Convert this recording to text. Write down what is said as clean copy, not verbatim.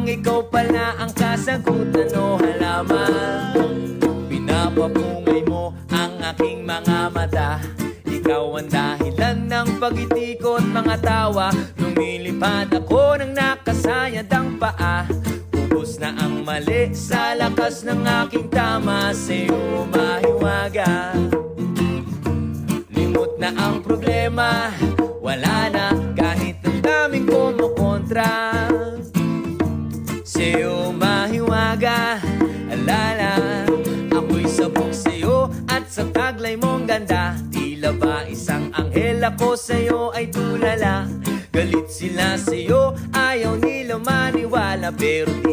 lang ikaw pala ang kasagutan o halaman. Pinapapungay mo ang aking mga mata. Ikaw ang dahilan ng pag-itikot mga tawa. Lumilipad ako ng nakasayad ang paa. Ubus na ang mali sa lakas ng aking tama. Sa'yo mahiwaga. Limot na ang problema, wala na kahit ang daming kumukontra. Sa'yo mahiwaga, alala. Ako'y sabog sa'yo at sa taglay mong ganda. Tila ba isang anghel ako sa'yo ay tulala. Galit sila sa'yo, ayaw nila maniwala pero